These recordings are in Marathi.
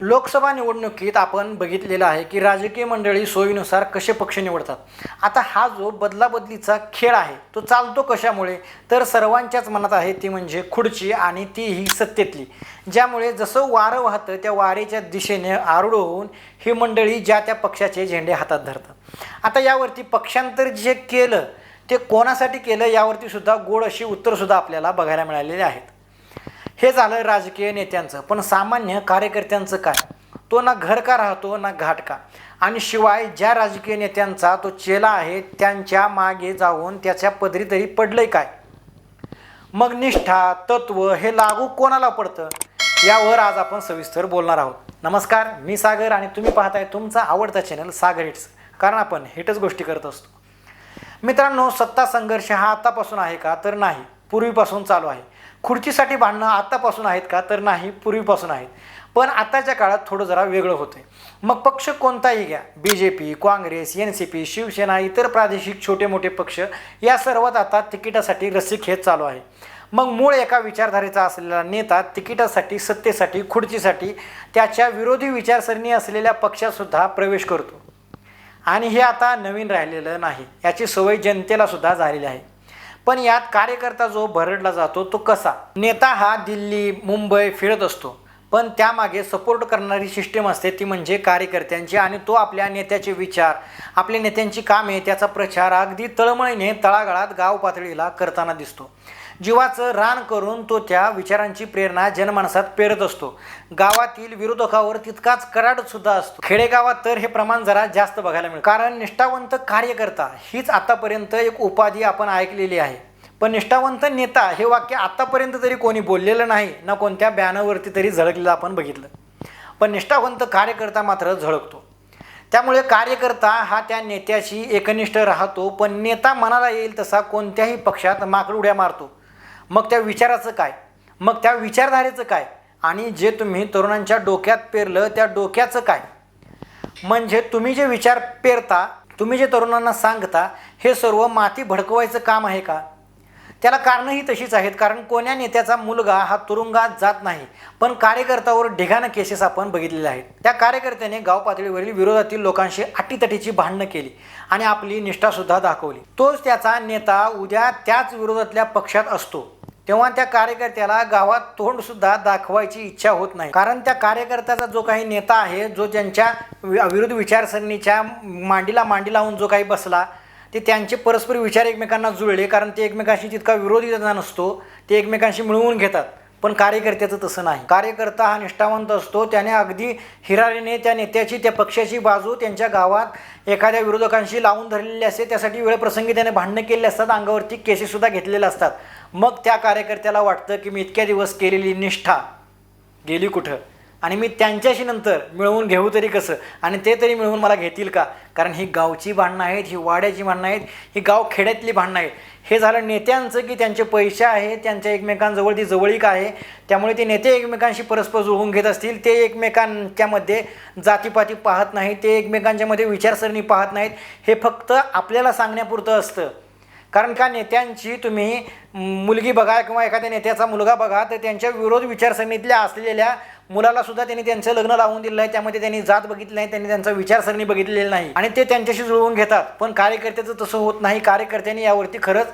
लोकसभा निवडणुकीत आपण बघितलेलं आहे की राजकीय मंडळी सोयीनुसार कसे पक्ष निवडतात. आता हा जो बदलाबदलीचा खेळ आहे तो चालतो कशामुळे, तर सर्वांच्याच मनात आहे ती म्हणजे खुर्ची आणि तीही सत्तेतली. ज्यामुळे जसं वारं वाहतं त्या वारेच्या दिशेने आरूढ होऊन ही मंडळी ज्या त्या पक्षाचे झेंडे हातात धरतात. आता यावरती पक्षांतर जे केलं ते कोणासाठी केलं यावरती सुद्धा गोड अशी उत्तरसुद्धा आपल्याला बघायला मिळालेली आहेत. हे झालं राजकीय नेत्यांचं, पण सामान्य कार्यकर्त्यांचं काय? तो ना घर का राहतो ना घाट का. आणि शिवाय ज्या राजकीय नेत्यांचा तो चेला आहे त्यांच्या मागे जाऊन त्याच्या पदरी तरी पडलंय काय? मग निष्ठा तत्व हे लागू कोणाला पडतं यावर आज आपण सविस्तर बोलणार आहोत. नमस्कार, मी सागर आणि तुम्ही पाहताय तुमचा आवडता चॅनल सागर हिट्स, कारण आपण हिटच गोष्टी करत असतो. मित्रांनो, सत्ता संघर्ष हा आतापासून आहे का, तर नाही, पूर्वीपासून चालू आहे. खुर्चीसाठी भांडणं आतापासून आहेत का, तर नाही, पूर्वीपासून आहेत. पण आताच्या काळात थोडं जरा वेगळं होतंय. मग पक्ष कोणताही घ्या, BJP, काँग्रेस, NCP, शिवसेना, इतर प्रादेशिक छोटे मोठे पक्ष, या सर्वात आता तिकिटासाठी रस्सीखेच चालू आहे. मग मूळ एका विचारधारेचा असलेला नेता तिकिटासाठी, सत्तेसाठी, खुर्चीसाठी त्याच्या विरोधी विचारसरणी असलेल्या पक्षातसुद्धा प्रवेश करतो. आणि हे आता नवीन राहिलेलं नाही, याची सवय जनतेला सुद्धा झालेली आहे. पण यात कार्यकर्ता जो भरडला जातो तो कसा? नेता हा दिल्ली मुंबई फिरत असतो, पण त्यामागे सपोर्ट करणारी सिस्टीम असते ती म्हणजे कार्यकर्त्यांची. आणि तो आपल्या नेत्याचे विचार, आपल्या नेत्यांची कामे, त्याचा प्रचार अगदी तळमळीने तळागाळात गाव पातळीला करताना दिसतो. जीवाचं रान करून तो त्या विचारांची प्रेरणा जनमानसात पेरत असतो. गावातील विरोधकावर तितकाच कराड सुद्धा असतो. खेडेगावात तर हे प्रमाण जरा जास्त बघायला मिळतं, कारण निष्ठावंत कार्यकर्ता हीच आतापर्यंत एक उपाधी आपण ऐकलेली आहे. पण निष्ठावंत नेता हे वाक्य आतापर्यंत तरी कोणी बोललेलं नाही ना, कोणत्या बॅनरवरती तरी झळकलेलं आपण बघितलं. पण निष्ठावंत कार्यकर्ता मात्र झळकतो. त्यामुळे कार्यकर्ता हा त्या नेत्याशी एकनिष्ठ राहतो, पण नेता मनाला येईल तसा कोणत्याही पक्षात माकडुड्या मारतो. मग त्या विचाराचं काय, मग त्या विचारधारेचं काय, आणि जे तुम्ही तरुणांच्या डोक्यात पेरलं त्या डोक्याचं काय? म्हणजे तुम्ही जे विचार पेरता, तुम्ही जे तरुणांना सांगता, हे सर्व माती भडकवायचं काम आहे का? त्याला कारणंही तशीच आहेत. कारण कोण्या नेत्याचा मुलगा हा तुरुंगात जात नाही, पण कार्यकर्त्यावर ढिगाणं केसेस आपण बघितलेले आहेत. त्या कार्यकर्त्याने गाव पातळीवरील विरोधातील लोकांशी अटीतटीची भांडणं केली आणि आपली निष्ठासुद्धा दाखवली. तोच त्याचा नेता उद्या त्याच विरोधातल्या पक्षात असतो, तेव्हा त्या कार्यकर्त्याला गावात तोंडसुद्धा दाखवायची इच्छा होत नाही. कारण त्या कार्यकर्त्याचा जो काही नेता आहे, जो त्यांच्या विरोधी विचारसरणीच्या मांडीला मांडी लावून जो काही बसला, ते त्यांचे परस्पर विचार एकमेकांना जुळले, कारण ते एकमेकांशी तितका विरोधी नसतो, ते एकमेकांशी मिळवून घेतात. पण कार्यकर्त्याचं तसं नाही. कार्यकर्ता हा निष्ठावंत असतो. त्याने अगदी हिरारीने त्या नेत्याची, त्या पक्षाची बाजू त्यांच्या गावात एखाद्या विरोधकांशी लावून धरलेली असते. त्यासाठी वेळप्रसंगी त्याने भांडणं केलेली असतात, अंगावरती केसेससुद्धा घेतलेल्या असतात. मग त्या कार्यकर्त्याला वाटतं की मी इतक्या दिवस केलेली निष्ठा गेली कुठं, आणि मी त्यांच्याशी नंतर मिळवून घेऊ तरी कसं, आणि ते तरी मिळवून मला घेतील का? कारण ही गावची भांडणं आहेत, ही वाड्याची भांडणं आहेत, ही गाव खेड्यातली भांडणं आहेत. हे झालं नेत्यांचं की त्यांचे पैसे आहेत, त्यांच्या एकमेकांजवळ ती जवळीक आहे, त्यामुळे ते नेते एकमेकांशी परस्पर जुळवून घेत असतील. ते एकमेकांच्यामध्ये जातीपाती पाहत नाहीत, ते एकमेकांच्यामध्ये विचारसरणी पाहत नाहीत. हे फक्त आपल्याला सांगण्यापुरतं असतं. कारण का नेत्यांची तुम्ही मुलगी बघा किंवा एखाद्या नेत्याचा मुलगा बघा, तर त्यांच्या विरोध विचारसरणीतल्या असलेल्या मुलाला सुद्धा त्यांनी त्यांचं लग्न लावून दिलं आहे. त्यामध्ये त्यांनी जात बघितली नाही, त्यांनी त्यांचा विचारसरणी बघितलेली नाही, आणि ते त्यांच्याशी जुळवून घेतात. पण कार्यकर्त्याचं तसं होत नाही. कार्यकर्त्यांनी यावरती खरंच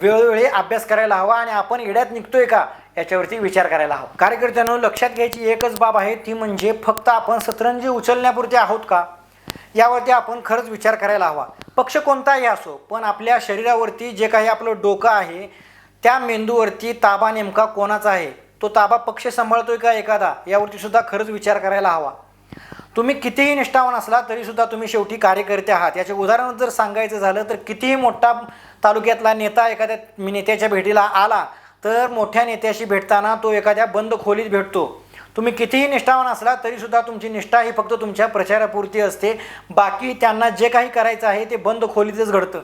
वेळोवेळी अभ्यास करायला हवा, आणि आपण येड्यात निघतोय का याच्यावरती विचार करायला हवा. कार्यकर्त्यांना लक्षात घ्यायची एकच बाब आहे, ती म्हणजे फक्त आपण सतरंजी उचलण्यापुरते आहोत का, यावरती आपण खरंच विचार करायला हवा. पक्ष कोणताही असो, पण आपल्या शरीरावरती जे काही आपलं डोकं आहे, त्या मेंदूवरती ताबा नेमका कोणाचा आहे, तो ताबा पक्ष सांभाळतोय का एखादा, यावरती सुद्धा खरंच विचार करायला हवा. तुम्ही कितीही निष्ठावान असला तरीसुद्धा तुम्ही शेवटी कार्यकर्ते आहात. याचे उदाहरण जर सांगायचं झालं तर कितीही मोठा तालुक्यातला नेता एखाद्या नेत्याच्या भेटीला आला तर मोठ्या नेत्याशी भेटताना तो एखाद्या बंद खोलीत भेटतो. तुम्ही कितीही निष्ठावान असला तरीसुद्धा तुमची निष्ठा ही फक्त तुमच्या प्रचारापुरती असते. बाकी त्यांना जे काही करायचं आहे ते बंद खोलीतच घडतं,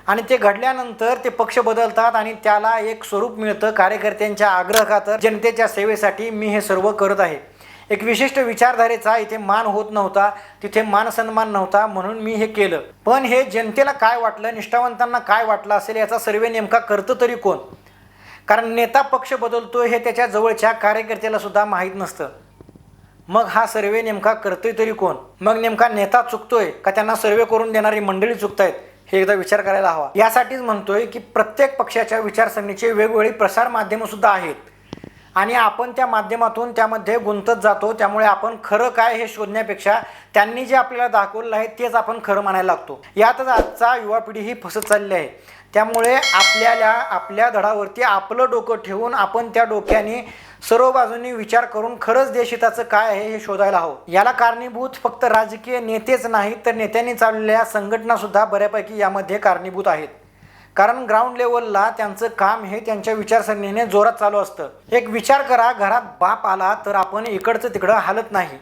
आणि ते घडल्यानंतर ते पक्ष बदलतात आणि त्याला एक स्वरूप मिळतं. कार्यकर्त्यांच्या आग्रहाखातर, जनतेच्या सेवेसाठी मी हे सर्व करत आहे. एक विशिष्ट विचारधारेचा इथे मान होत नव्हता, तिथे मान सन्मान नव्हता, म्हणून मी हे केलं. पण हे जनतेला काय वाटलं, निष्ठावंतांना काय वाटलं असेल, याचा सर्वे नेमका करतं तरी कोण? कारण नेता पक्ष बदलतो हे त्याच्या जवळच्या कार्यकर्त्याला सुद्धा माहीत नसतं. मग हा सर्वे नेमका करतोय तरी कोण? मग नेमका नेता चुकतोय का त्यांना सर्वे करून देणारी मंडळी चुकतायत? हे एकदा विचार करायला हवा. यासाठीच म्हणतोय की प्रत्येक पक्षाच्या विचारसरणीचे वेगवेगळी प्रसार माध्यमं सुद्धा आहेत आणि आपण त्या माध्यमातून त्यामध्ये गुंतत जातो. त्यामुळे आपण खरं काय हे शोधण्यापेक्षा त्यांनी जे आपल्याला दाखवलं आहे तेच आपण खरं म्हणायला लागतो. यातच आजचा युवा पिढी ही फसत चालली आहे. त्यामुळे आपल्याला आपल्या धडावरती आपलं डोकं ठेवून आपण त्या डोक्याने सर्व बाजूंनी विचार करून खरंच देशहिताचं काय आहे हे शोधायला हवं. याला कारणीभूत फक्त राजकीय नेतेच नाहीत तर नेत्यांनी चाललेल्या संघटनासुद्धा बऱ्यापैकी यामध्ये कारणीभूत आहेत. कारण ग्राउंड लेवलला त्यांचं काम हे त्यांच्या विचारसरणीने जोरात चालू असतं. एक विचार करा, घरात बाप आला तर आपण इकडचं तिकडं हालत नाही,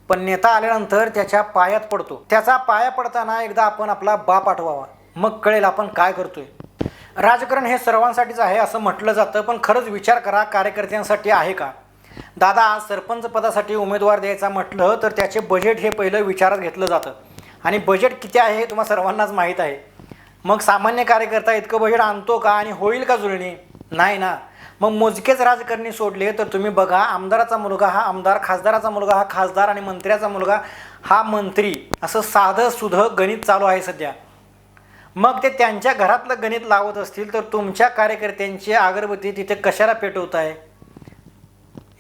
पण नेता आल्यानंतर त्याच्या पायात पडतो. त्याचा पाया पडताना एकदा आपण आपला बाप आठवावा, मग कळेल आपण काय करतोय. राजकारण हे सर्वांसाठीच आहे असं म्हटलं जातं, पण खरंच विचार करा कार्यकर्त्यांसाठी आहे का? दादा, आज सरपंच पदासाठी उमेदवार द्यायचा म्हटलं तर त्याचे बजेट हे पहिलं विचारात घेतलं जातं आणि बजेट किती आहे हे तुम्हाला सर्वांनाच माहीत आहे. मग सामान्य कार्यकर्ता इतकं बजेट आणतो का आणि होईल का जुळणी? नाही ना. मग मोजकेच राजकारणी सोडले तर तुम्ही बघा, आमदाराचा मुलगा हा आमदार, खासदाराचा मुलगा हा खासदार आणि मंत्र्याचा मुलगा हा मंत्री, असं साधं सुधं गणित चालू आहे सध्या. मग ते त्यांच्या घरातलं गणित लावत असतील तर तुमच्या कार्यकर्त्यांची अगरबत्ती तिथे कशाला पेटवत आहे?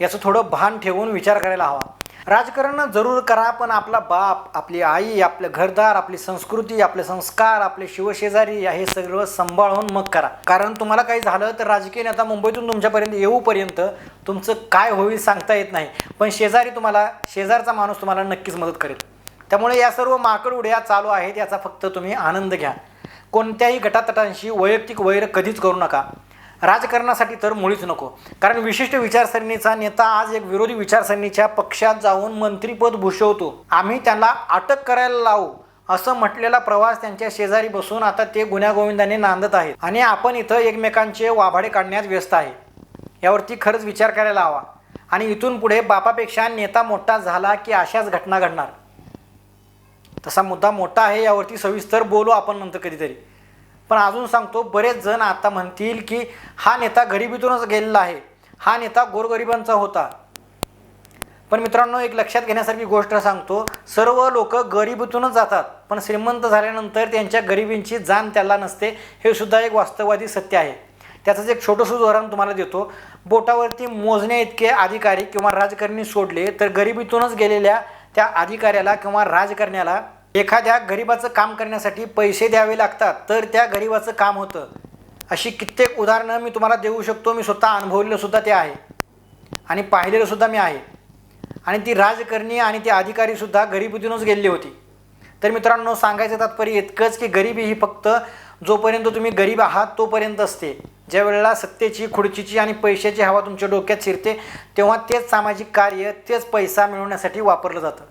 याचं थोडं भान ठेवून विचार करायला हवा. राजकारण जरूर करा, पण आपला बाप, आपली आई, आपलं घरदार, आपली संस्कृती, आपले संस्कार, आपले शिवशेजारी हे सगळं सांभाळून मग करा. कारण तुम्हाला काही झालं तर राजकीय नेता मुंबईतून तुमच्यापर्यंत येऊपर्यंत तुमचं काय होईल सांगता येत नाही, पण शेजारचा माणूस तुम्हाला नक्कीच मदत करेल. त्यामुळे या सर्व माकड उड्या चालू आहेत याचा फक्त तुम्ही आनंद घ्या. कोणत्याही गटातटांशी वैयक्तिक वैर कधीच करू नका. राजकारणासाठी तर मुळीच नको. कारण विशिष्ट विचारसरणीचा नेता आज एक विरोधी विचारसरणीच्या पक्षात जाऊन मंत्रीपद भूषवतो. आम्ही त्यांना अटक करायला लावू असं म्हटलेला प्रवास त्यांच्या शेजारी बसून आता ते गुण्यागोविंदाने नांदत आहेत आणि आपण इथं एकमेकांचे वाभाडे काढण्यात व्यस्त आहे. यावरती खरंच विचार करायला हवा. आणि इथून पुढे बापापेक्षा नेता मोठा झाला की अशाच घटना घडणार. तसा मुद्दा मोठा आहे, यावरती सविस्तर बोलू आपण नंतर कधीतरी. पण अजून सांगतो, बरेच जण आता म्हणतील की हा नेता गरिबीतूनच गेलेला आहे, हा नेता गोरगरिबांचा होता. पण मित्रांनो, एक लक्षात घेण्यासारखी गोष्ट सांगतो, सर्व लोक गरिबीतूनच जातात, पण श्रीमंत झाल्यानंतर त्यांच्या गरिबींची जाण त्याला नसते. हे सुद्धा एक वास्तववादी सत्य आहे. त्याचंच एक छोटंसं उदाहरण तुम्हाला देतो. बोटावरती मोजण्या इतके अधिकारी किंवा राजकारणी सोडले तर गरिबीतूनच गेलेल्या त्या अधिकाऱ्याला किंवा राजकारण्याला एखाद्या गरिबाचं काम करण्यासाठी पैसे द्यावे लागतात तर त्या गरिबाचं काम होतं. अशी कित्येक उदाहरणं मी तुम्हाला देऊ शकतो. मी स्वतः अनुभवलेलं सुद्धा ते आहे आणि पाहिलेलं सुद्धा मी आहे. आणि ती राजकारणी आणि ती अधिकारीसुद्धा गरिबीतूनच गेलेली होती. तर मित्रांनो, सांगायचं तात्पर्य इतकंच की गरिबी ही फक्त जोपर्यंत तुम्ही गरीब आहात तोपर्यंत असते. ज्या वेळेला सत्तेची, खुर्चीची आणि पैशाची हवा तुमच्या डोक्यात शिरते तेव्हा तेच सामाजिक कार्य, तेच पैसा मिळवण्यासाठी वापरलं जातं.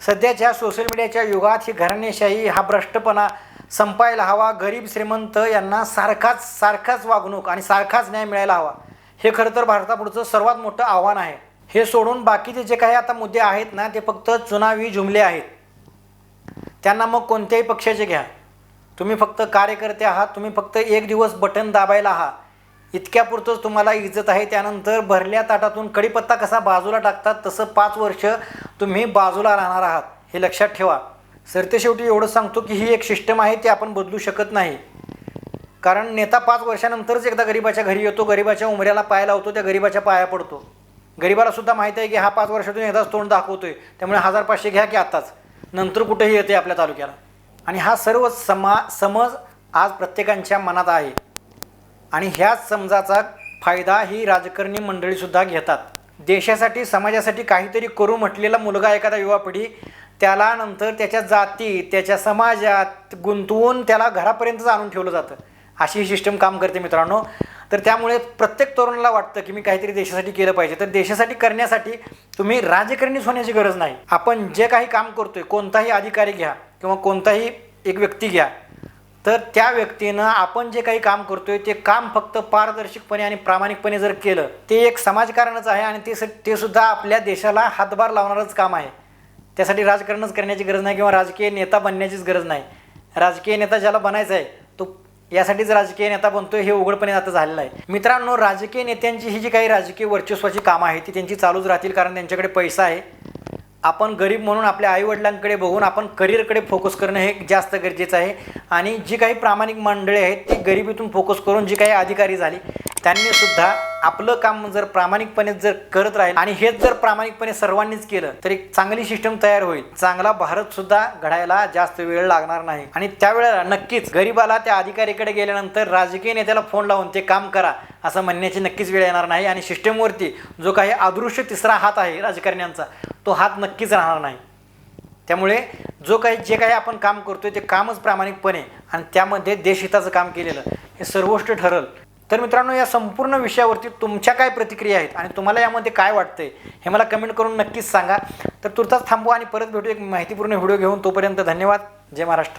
सध्याच्या सोशल मीडियाच्या युगात ही घराणेशाही, हा भ्रष्टपणा संपायला हवा. गरीब श्रीमंत यांना सारखाच वागणूक आणि सारखाच न्याय मिळायला हवा. हे खरं तर भारतापुढचं सर्वात मोठं आव्हान आहे. हे सोडून बाकीचे जे काही आता मुद्दे आहेत ना, ते फक्त चुनावी जुमले आहेत. त्यांना मग कोणत्याही पक्षाचे घ्या, तुम्ही फक्त कार्यकर्ते आहात, तुम्ही फक्त एक दिवस बटन दाबायला आहात, इतक्यापुरतंच तुम्हाला इज्जत आहे. त्यानंतर भरल्या ताटातून कढीपत्ता कसा बाजूला टाकतात तसं 5 वर्ष तुम्ही बाजूला राहणार आहात, हे लक्षात ठेवा. सरतेशेवटी एवढं सांगतो की ही एक सिस्टम आहे, ती आपण बदलू शकत नाही. कारण नेता 5 वर्षानंतरच एकदा गरिबाच्या घरी येतो, गरिबाच्या उमऱ्याला पाय लावतो, त्या गरिबाच्या पाया पडतो. गरिबाला सुद्धा माहीत आहे की हा 5 वर्षातून एकदाच तोंड दाखवतोय, त्यामुळे 1000-500 घ्या की आत्ताच, नंतर कुठेही येते आपल्या तालुक्याला. आणि हा सर्व समज आज प्रत्येकाच्या मनात आहे आणि ह्याच समजाचा फायदा ही राजकारणी मंडळीसुद्धा घेतात. देशासाठी, समाजासाठी काहीतरी करू म्हटलेला मुलगा, एखादा युवा पिढी, त्याला नंतर त्याच्या जाती, त्याच्या समाजात गुंतवून त्याला घरापर्यंतच आणून ठेवलं जातं. अशी ही सिस्टम काम करते मित्रांनो. तर त्यामुळे प्रत्येक तरुणाला वाटतं की मी काहीतरी देशासाठी केलं पाहिजे. तर देशासाठी करण्यासाठी तुम्ही राजकारणीच होण्याची गरज नाही. आपण जे काही काम करतोय, कोणताही अधिकारी घ्या किंवा कोणताही एक व्यक्ती घ्या, तर त्या व्यक्तीनं आपण जे काही काम करतोय ते काम फक्त पारदर्शकपणे आणि प्रामाणिकपणे जर केलं, ते एक समाजकारणच आहे आणि ते सुद्धा आपल्या देशाला हातभार लावणारच काम आहे. त्यासाठी राजकारणच करण्याची गरज नाही किंवा राजकीय नेता बनण्याचीच गरज नाही. राजकीय नेता ज्याला बनायचं आहे तो यासाठीच राजकीय नेता बनतोय हे उघडपणे आता झालेलं आहे. मित्रांनो, राजकीय नेत्यांची ही जी काही राजकीय वर्चस्वाची कामं आहेत ती त्यांची चालूच राहतील, कारण त्यांच्याकडे पैसा आहे. आपण गरीब म्हणून आपल्या आईवडिलांकडे बघून आपण करिअरकडे फोकस करणं हे जास्त गरजेचं आहे. आणि जी काही प्रामाणिक मंडळी आहेत ती गरिबीतून फोकस करून जी काही अधिकारी झाली त्यांनी सुद्धा आपलं काम जर प्रामाणिकपणे जर करत राहील आणि हेच जर प्रामाणिकपणे सर्वांनीच केलं तर एक चांगली सिस्टम तयार होईल. चांगला भारत सुद्धा घडायला जास्त वेळ लागणार नाही. आणि त्यावेळेला नक्कीच गरिबाला त्या अधिकारीकडे गेल्यानंतर राजकीय नेत्याला फोन लावून ते काम करा असं म्हणण्याची नक्कीच वेळ येणार नाही. आणि सिस्टमवरती जो काही अदृश्य तिसरा हात आहे राजकारण्यांचा तो हात नक्कीच राहणार नाही. त्यामुळे जे काही आपण काम करतोय ते कामच प्रामाणिकपणे आणि त्यामध्ये देशहिताचं काम केलेलं हे सर्वोच्च ठरल. तर मित्रांनो, या संपूर्ण विषयावरती तुमच्या काय प्रतिक्रिया आहेत आणि तुम्हाला यामध्ये काय वाटतंय हे मला कमेंट करून नक्कीच सांगा. तर तुर्तास थांबवा आणि परत भेटू एक माहितीपूर्ण व्हिडिओ घेऊन. तोपर्यंत धन्यवाद. जय महाराष्ट्र.